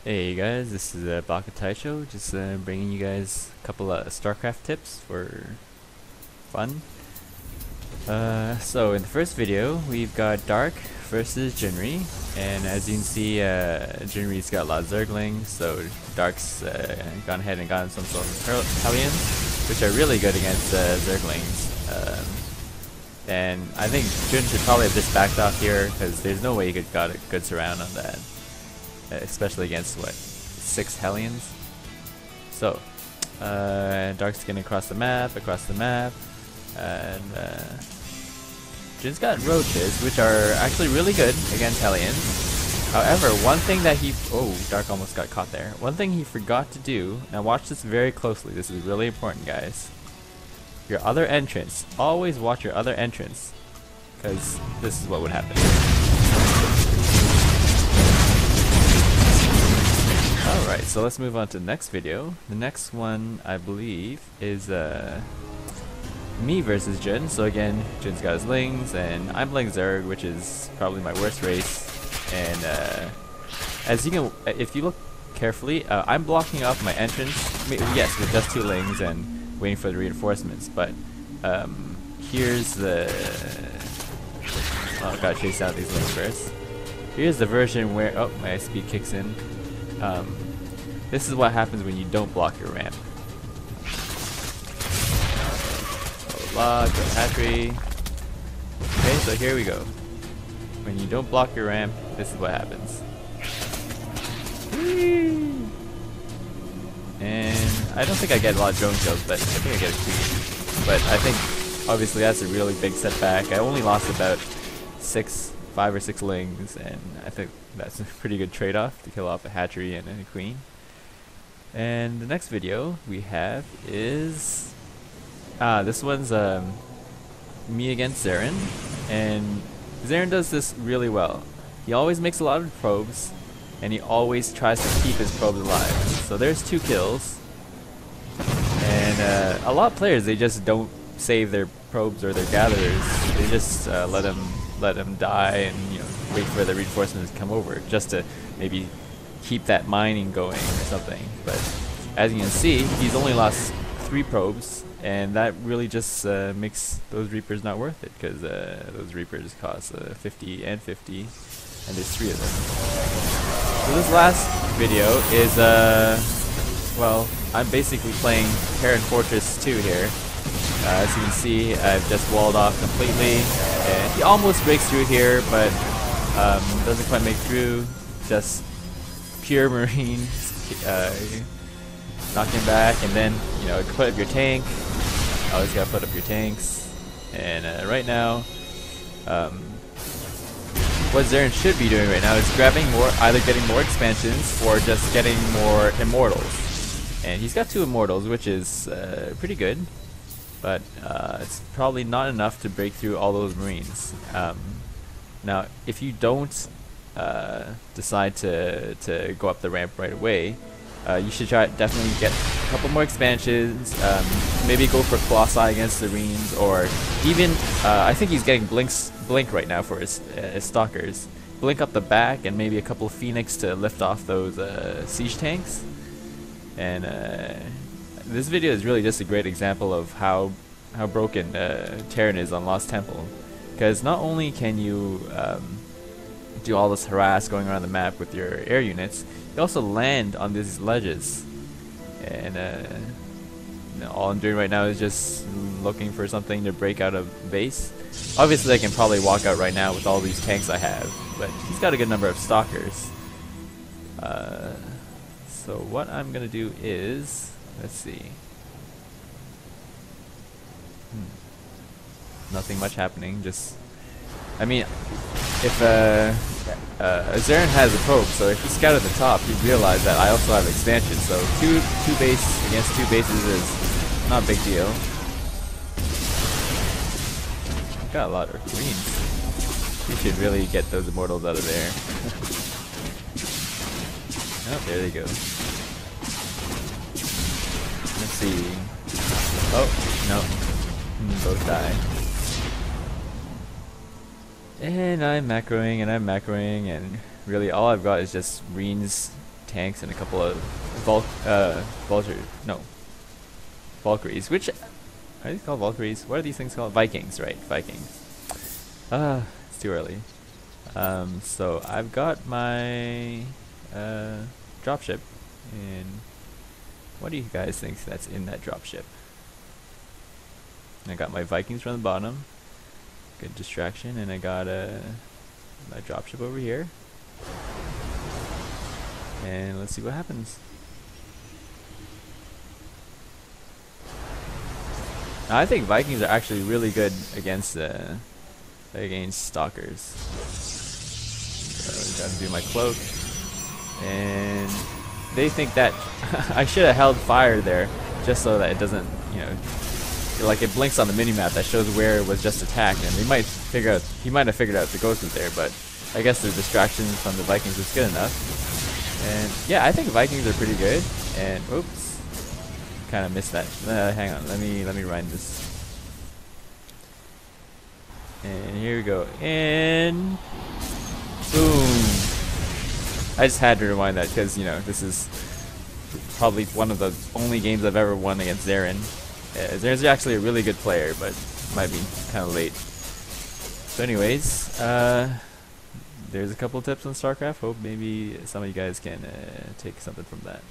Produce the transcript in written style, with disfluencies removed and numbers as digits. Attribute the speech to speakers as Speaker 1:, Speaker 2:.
Speaker 1: Hey guys, this is Baka Taisho, just bringing you guys a couple of Starcraft tips for fun. So in the first video, we've got Dark versus Jinri, and as you can see, Jinri's got a lot of Zerglings, so Dark's gone ahead and gotten some sort of Hellions, which are really good against Zerglings. And I think Jin should probably have just backed off here, because there's no way he could got a good surround on that. Especially against what, 6 Hellions. So Dark's getting across the map, and Jin's got roaches, which are actually really good against Hellions. However, one thing that Dark almost got caught there. One thing he forgot to do, now watch this very closely, this is really important guys. Your other entrance, always watch your other entrance, because this is what would happen. Alright, so let's move on to the next video. The next one, I believe, is me versus Jin. So again, Jin's got his Lings, and I'm playing Zerg, which is probably my worst race. And as you can, if you look carefully, I'm blocking off my entrance, yes, with just 2 Lings and waiting for the reinforcements. But here's the... Oh, gotta chase out these Lings first. Here's the version where... Oh, my speed kicks in. This is what happens when you don't block your ramp. Log, go hatchery. Okay, so here we go. When you don't block your ramp, this is what happens. Whee! And I don't think I get a lot of drone kills, but I think I get a queen. But I think obviously that's a really big setback. I only lost about 5 or 6 Lings, and I think that's a pretty good trade-off to kill off a hatchery and a queen. And the next video we have is this one's me against Zeren, and Zeren does this really well. He always makes a lot of probes, and he always tries to keep his probes alive. So there's 2 kills, and a lot of players, they just don't save their probes or their gatherers. They just let them die and wait for the reinforcements to come over just to maybe keep that mining going or something. But as you can see, he's only lost 3 probes, and that really just makes those Reapers not worth it, because those Reapers cost 50 and 50, and there's 3 of them. So this last video is well, I'm basically playing Terran Fortress 2 here. As you can see, I've just walled off completely, and he almost breaks through here, but doesn't quite make through. Just pure Marines knock him back, and then put up your tank. Always gotta put up your tanks. And right now, what Zeren should be doing right now is grabbing either getting more expansions or just getting more immortals. And he's got 2 immortals, which is pretty good. But it's probably not enough to break through all those Marines. Now, if you don't decide to go up the ramp right away, you should definitely get a couple more expansions. Maybe go for Colossi against the Marines, or even I think he's getting blink right now for his stalkers. Blink up the back, and maybe a couple of Phoenix to lift off those siege tanks. And this video is really just a great example of how broken Terran is on Lost Temple, because not only can you do all this harass going around the map with your air units, you also land on these ledges, and all I'm doing right now is just looking for something to break out of base. Obviously I can probably walk out right now with all these tanks I have, but he's got a good number of stalkers. So what I'm gonna do is, let's see. Nothing much happening, just... I mean, if Zeren has a probe, so if he scouted the top, he'd realize that I also have expansion, so two base against 2 bases is not a big deal. Got a lot of greens. We should really get those immortals out of there. Oh, there they go. Let's see. Oh, no. Both die. And I'm macroing, and really all I've got is just Reen's tanks and a couple of Valkyries, which are these called Valkyries? What are these things called? Vikings, right? Vikings. It's too early. So I've got my dropship, and what do you guys think that's in that dropship? I got my Vikings from the bottom, good distraction, and I got my dropship over here, and let's see what happens. Now, I think Vikings are actually really good against stalkers. So gotta do my cloak, and they think that I should have held fire there just so that it doesn't, you know, like it blinks on the minimap that shows where it was just attacked, and they might figure out, he might have figured out the ghost was there, but I guess the distraction from the Vikings is good enough. And yeah, I think Vikings are pretty good. And oops, kind of missed that. Hang on, let me rewind this. And here we go, and boom. I just had to rewind that because, you know, this is probably one of the only games I've ever won against Zarin. Zarin's actually a really good player, but might be kind of late. So anyways, there's a couple tips on Starcraft. Hope maybe some of you guys can take something from that.